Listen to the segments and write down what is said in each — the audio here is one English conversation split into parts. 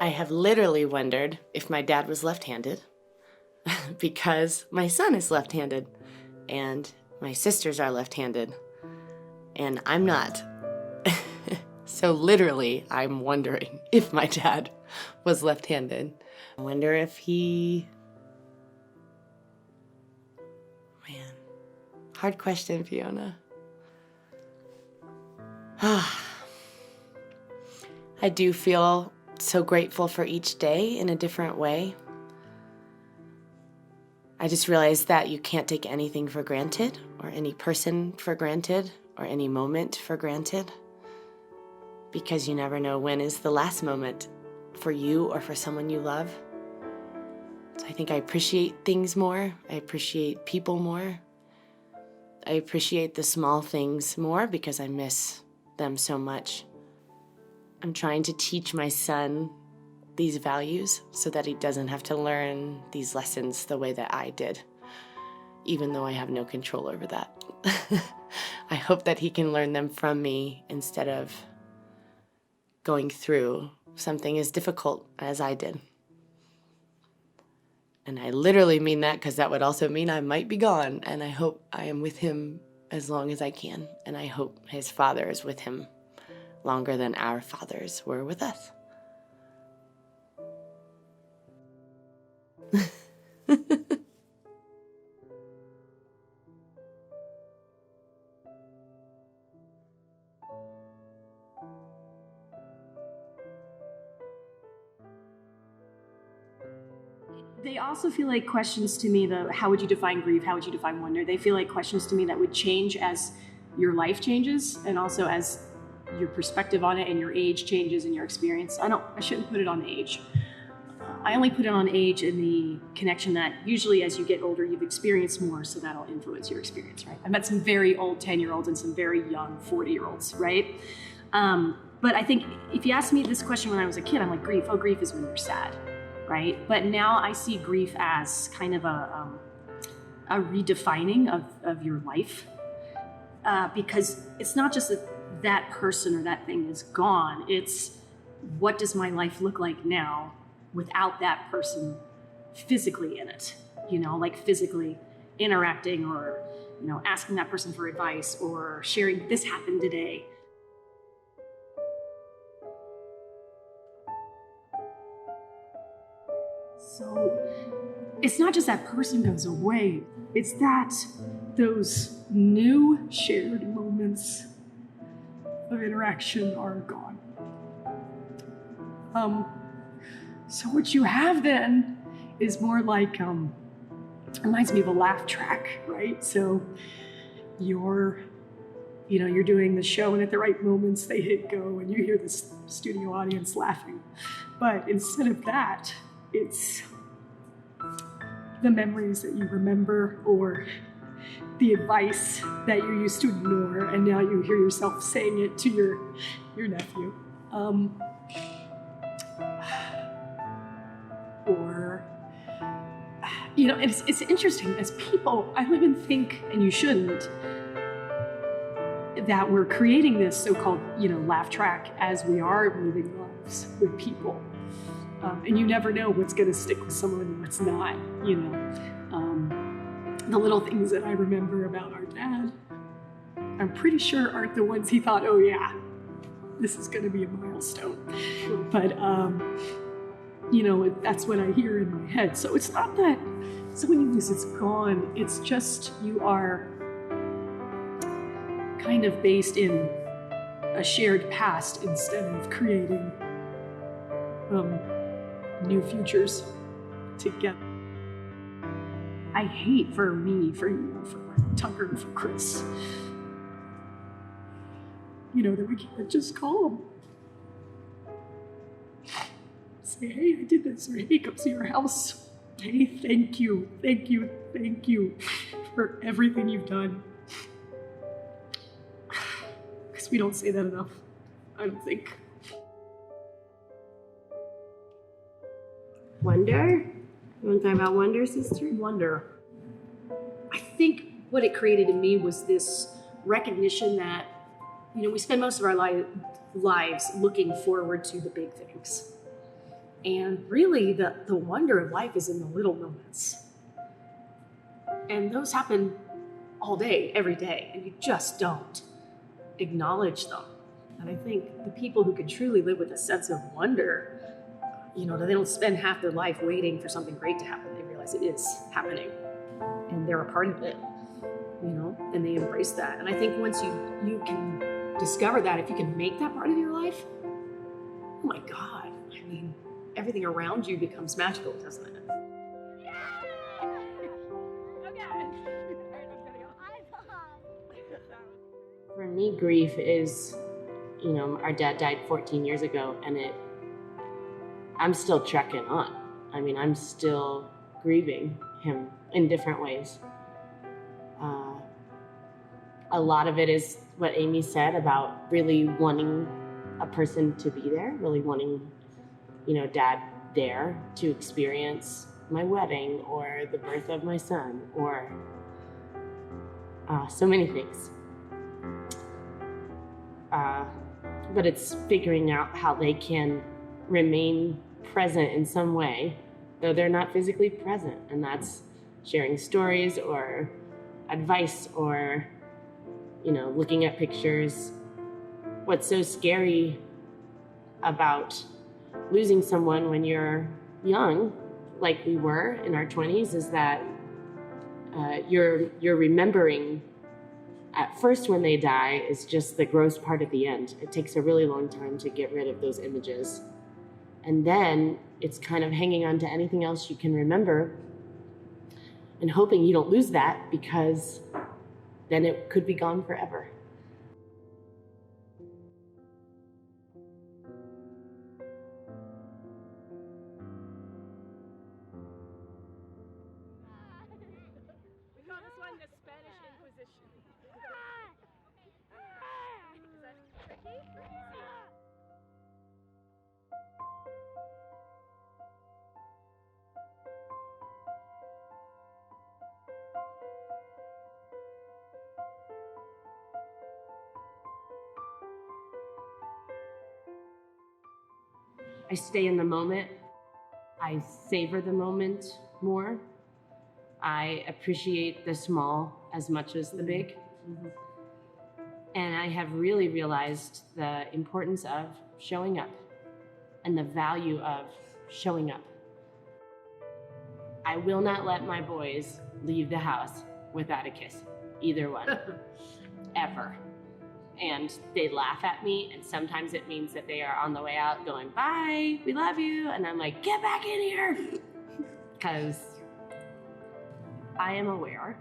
I have literally wondered if my dad was left-handed because my son is left-handed and my sisters are left-handed and I'm not. So literally, I'm wondering if my dad was left-handed. I wonder if he... Man, hard question, Fiona. I do feel so grateful for each day in a different way. I just realized that you can't take anything for granted, or any person for granted, or any moment for granted, because you never know when is the last moment for you or for someone you love. So I think I appreciate things more. I appreciate people more. I appreciate the small things more because I miss them so much. I'm trying to teach my son these values so that he doesn't have to learn these lessons the way that I did, even though I have no control over that. I hope that he can learn them from me instead of going through something as difficult as I did. And I literally mean that because that would also mean I might be gone, and I hope I am with him as long as I can, and I hope his father is with him longer than our fathers were with us. They also feel like questions to me, how would you define grief, how would you define wonder? They feel like questions to me that would change as your life changes and also as your perspective on it and your age changes and your experience. I shouldn't put it on age. I only put it on age in the connection that usually as you get older, you've experienced more, so that'll influence your experience, right? I met some very old 10-year-olds and some very young 40-year-olds, right? But I think if you asked me this question when I was a kid, I'm like, grief, oh, grief is when you're sad, right? But now I see grief as kind of a redefining of your life, because it's not just that person or that thing is gone. It's what does my life look like now without that person physically in it, like physically interacting or, asking that person for advice or sharing this happened today. So it's not just that person goes away, it's that those new shared moments of interaction are gone. So what you have then is more like, reminds me of a laugh track, right? So you're doing the show and at the right moments they hit go and you hear the studio audience laughing. But instead of that, it's the memories that you remember or the advice that you used to ignore and now you hear yourself saying it to your nephew. It's interesting, as people, I live and think, and you shouldn't, that we're creating this so-called, laugh track as we are living lives with people. And you never know what's going to stick with someone and what's not, The little things that I remember about our dad, I'm pretty sure aren't the ones he thought, oh yeah, this is going to be a milestone. But, that's what I hear in my head. So it's not that someone you lose, it's gone. It's just you are kind of based in a shared past instead of creating new futures together. I hate for me, for you, for Tucker, for Chris, that we can't just call them. Say, hey, I did this, or hey, come see your house. Hey, thank you for everything you've done. Because we don't say that enough, I don't think. Wonder? You want to talk about wonder, sister? Wonder. I think what it created in me was this recognition that, we spend most of our lives looking forward to the big things. And really, the wonder of life is in the little moments. And those happen all day, every day, and you just don't acknowledge them. And I think the people who can truly live with a sense of wonder, they don't spend half their life waiting for something great to happen. They realize it is happening, and they're a part of it, and they embrace that. And I think once you can discover that, if you can make that part of your life, oh my God, everything around you becomes magical, doesn't it? For me, grief is, our dad died 14 years ago, and I'm still trekking on. I'm still grieving him in different ways. A lot of it is what Amy said about really wanting a person to be there, really wanting, dad there to experience my wedding or the birth of my son or so many things. But it's figuring out how they can remain present in some way, though they're not physically present. And that's sharing stories or advice or, looking at pictures. What's so scary about losing someone when you're young, like we were in our 20s, is that you're remembering. At first, when they die, is just the gross part at the end. It takes a really long time to get rid of those images. And then it's kind of hanging on to anything else you can remember and hoping you don't lose that, because then it could be gone forever. We call this one the Spanish Inquisition. Is that tricky? I stay in the moment. I savor the moment more. I appreciate the small as much as the big. Mm-hmm. And I have really realized the importance of showing up and the value of showing up. I will not let my boys leave the house without a kiss, either one, ever. And they laugh at me, and sometimes it means that they are on the way out going, bye, we love you. And I'm like, get back in here. Because I am aware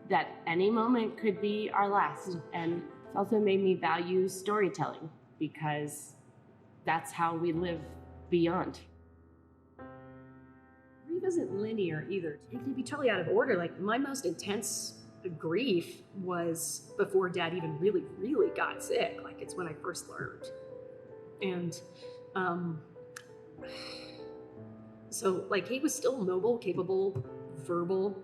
that any moment could be our last. And it's also made me value storytelling, because that's how we live beyond. Grief isn't linear either. It can be totally out of order. Like, my most intense grief was before Dad even really, really got sick. Like, it's when I first learned. And so, like, he was still mobile, capable, verbal,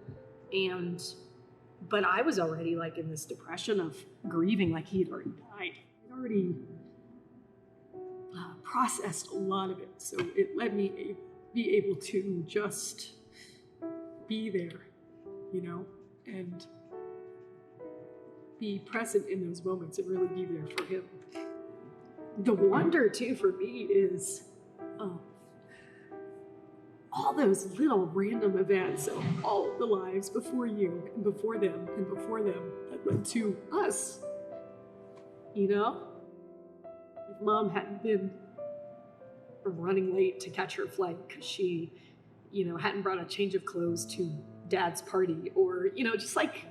but I was already, like, in this depression of grieving, like he had already died. I'd already processed a lot of it, so it let me be able to just be there, and be present in those moments and really be there for him. The wonder, too, for me is all those little random events of all the lives before you and before them and before them that led to us. If Mom hadn't been running late to catch her flight because she, hadn't brought a change of clothes to Dad's party, or, just like,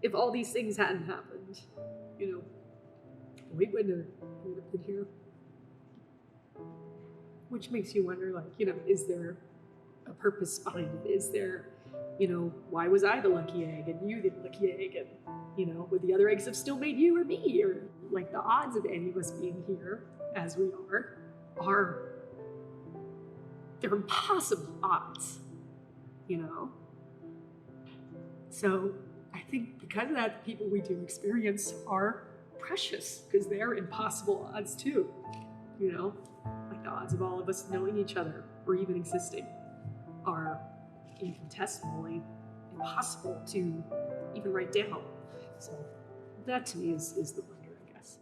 if all these things hadn't happened, we wouldn't have been here. Which makes you wonder, like, is there a purpose behind it? Is there, why was I the lucky egg and you the lucky egg? And, would the other eggs have still made you or me? Or, like, the odds of any of us being here as we are they're impossible odds, So I think because of that, the people we do experience are precious because they're impossible odds too. You know, like the odds of all of us knowing each other or even existing are infinitesimally impossible to even write down. So that to me is the wonder, I guess.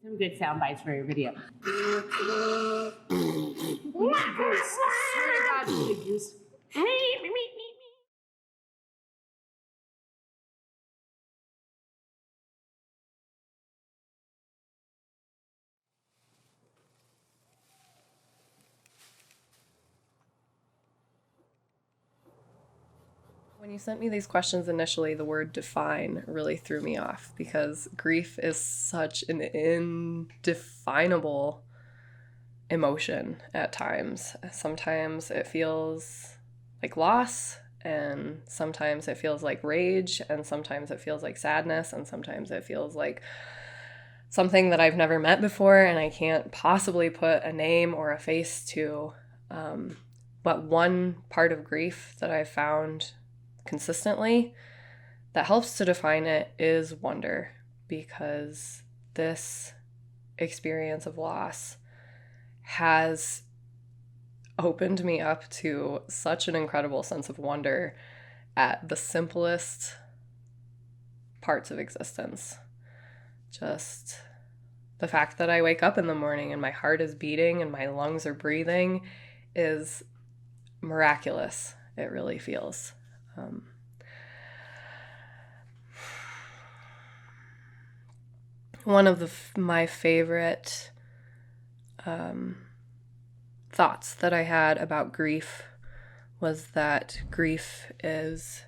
Some good sound bites for your video. Goose. I swear to God, big goose. When you sent me these questions initially, the word define really threw me off because grief is such an indefinable emotion at times. Sometimes it feels like loss, and sometimes it feels like rage, and sometimes it feels like sadness, and sometimes it feels like something that I've never met before and I can't possibly put a name or a face to. But one part of grief that I've found consistently that helps to define it is wonder, because this experience of loss has opened me up to such an incredible sense of wonder at the simplest parts of existence. Just the fact that I wake up in the morning and my heart is beating and my lungs are breathing is miraculous. It really feels. One of my favorite thoughts that I had about grief was that grief is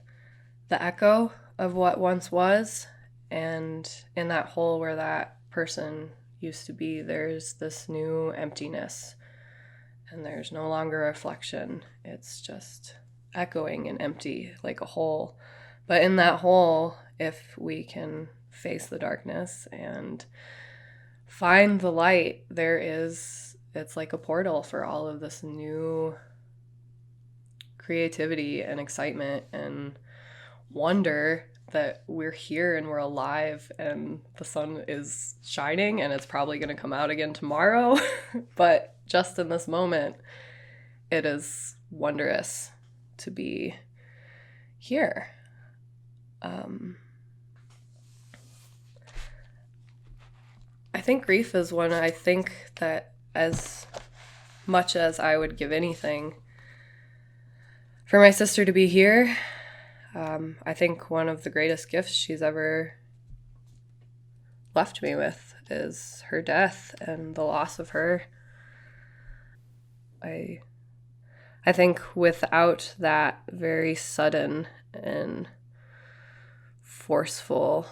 the echo of what once was, and in that hole where that person used to be, there's this new emptiness, and there's no longer a reflection. It's just echoing and empty like a hole. But in that hole, if we can face the darkness and find the light, it's like a portal for all of this new creativity and excitement and wonder that we're here and we're alive and the sun is shining and it's probably going to come out again tomorrow. But just in this moment, it is wondrous to be here. I think grief is one. I think that as much as I would give anything for my sister to be here, I think one of the greatest gifts she's ever left me with is her death and the loss of her. I think without that very sudden and forceful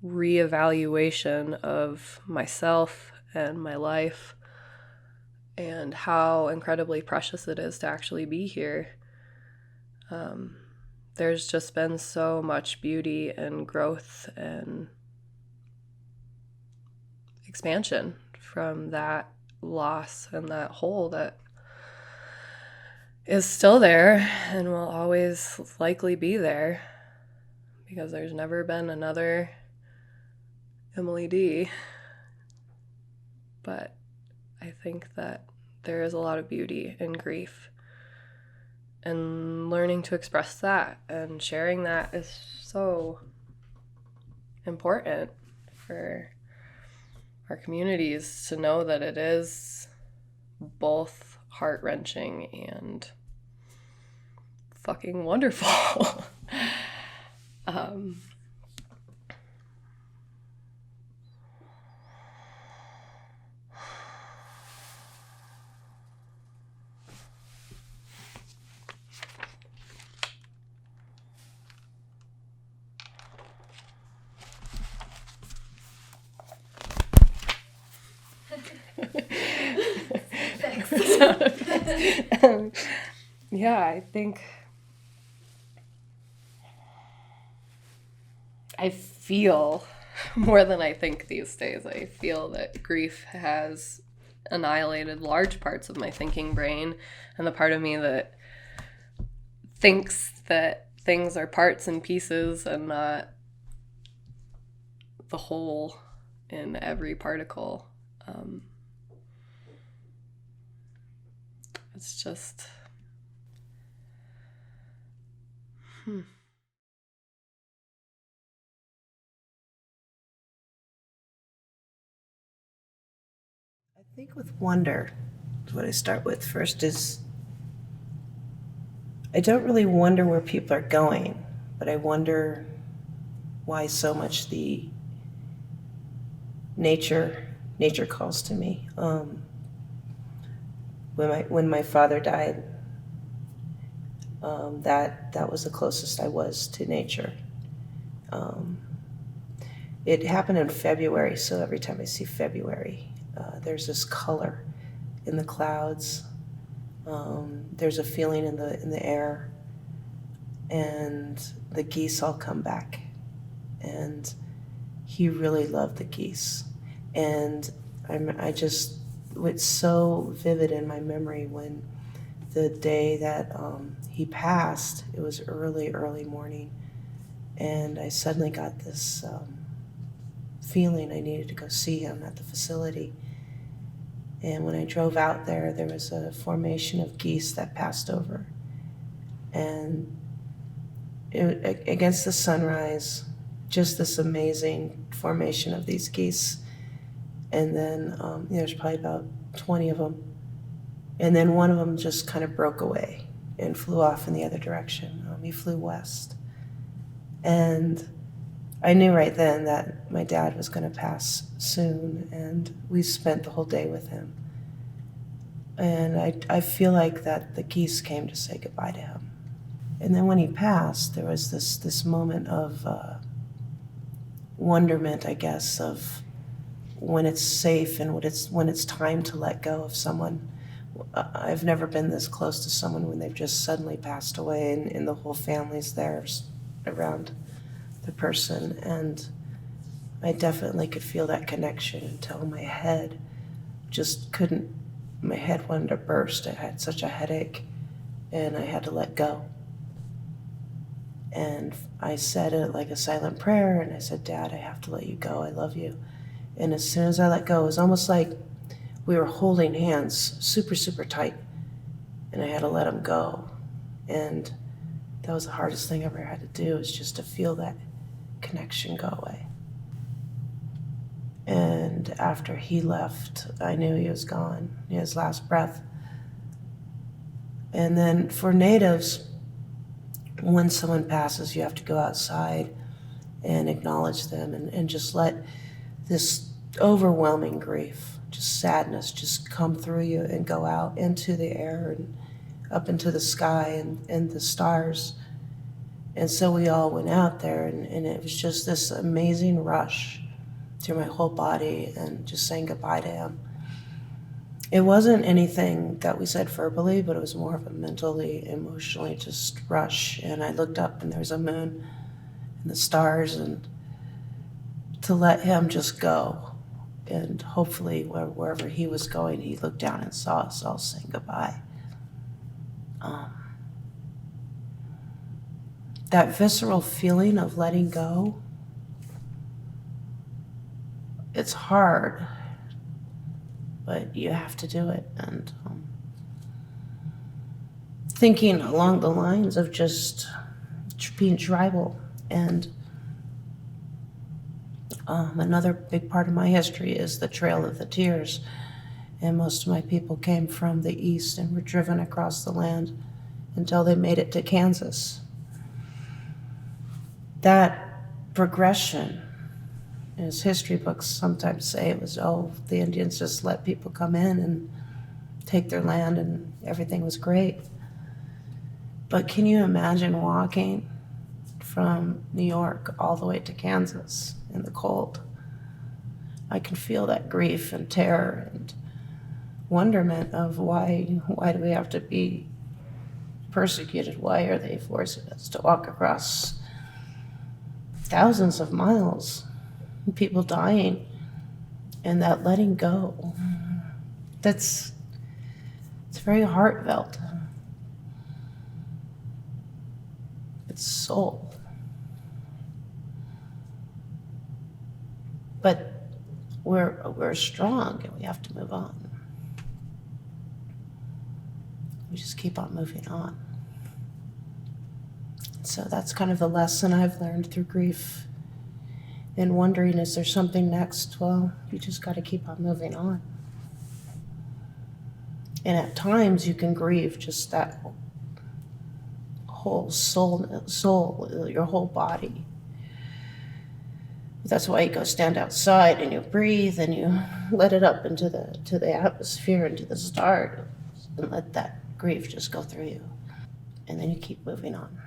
reevaluation of myself and my life and how incredibly precious it is to actually be here, there's just been so much beauty and growth and expansion from that loss and that hole that is still there and will always likely be there, because there's never been another Emily D. But I think that there is a lot of beauty in grief, and learning to express that and sharing that is so important for our communities to know that it is both heart-wrenching and fucking wonderful. Yeah, I think I feel more than I think these days. I feel that grief has annihilated large parts of my thinking brain, and the part of me that thinks that things are parts and pieces and not the whole in every particle. It's just I think with wonder, what I start with first is I don't really wonder where people are going, but I wonder why so much the nature calls to me. When my father died, that was the closest I was to nature. It happened in February, so every time I see February, there's this color in the clouds. There's a feeling in the air, and the geese all come back. And he really loved the geese, and it's so vivid in my memory when the day that he passed. It was early morning, and I suddenly got this feeling I needed to go see him at the facility. And when I drove out there was a formation of geese that passed over, and against the sunrise, just this amazing formation of these geese. And then there's probably about 20 of them. And then one of them just kind of broke away and flew off in the other direction. He flew west. And I knew right then that my dad was going to pass soon, and we spent the whole day with him. And I feel like that the geese came to say goodbye to him. And then when he passed, there was this moment of wonderment, I guess, of when it's safe and when it's time to let go of someone. I've never been this close to someone when they've just suddenly passed away, and the whole family's there around the person. And I definitely could feel that connection until my head wanted to burst. I had such a headache, and I had to let go. And I said it like a silent prayer, and I said, "Dad, I have to let you go. I love you." And as soon as I let go, it was almost like we were holding hands super, super tight, and I had to let him go. And that was the hardest thing I ever had to do, is just to feel that connection go away. And after he left, I knew he was gone, his last breath. And then for natives, when someone passes, you have to go outside and acknowledge them, and just let this overwhelming grief, just sadness, just come through you and go out into the air and up into the sky and the stars. And so we all went out there, and it was just this amazing rush through my whole body, and just saying goodbye to him. It wasn't anything that we said verbally, but it was more of a mentally, emotionally just rush. And I looked up, and there was a moon and the stars, and to let him just go. And hopefully wherever he was going, he looked down and saw us all saying goodbye. That visceral feeling of letting go, it's hard, but you have to do it. And thinking along the lines of just being tribal. And another big part of my history is the Trail of the Tears. And most of my people came from the east and were driven across the land until they made it to Kansas. That progression, as history books sometimes say, it was, the Indians just let people come in and take their land and everything was great. But can you imagine walking from New York all the way to Kansas in the cold? I can feel that grief and terror and wonderment of why do we have to be persecuted? Why are they forcing us to walk across thousands of miles, people dying, and that letting go. it's very heartfelt. It's soul. But we're strong and we have to move on. We just keep on moving on. So that's kind of the lesson I've learned through grief and wondering, is there something next? Well, you just got to keep on moving on. And at times you can grieve just that whole soul, your whole body. That's why you go stand outside and you breathe and you let it up into the atmosphere, into the stars, and let that grief just go through you. And then you keep moving on.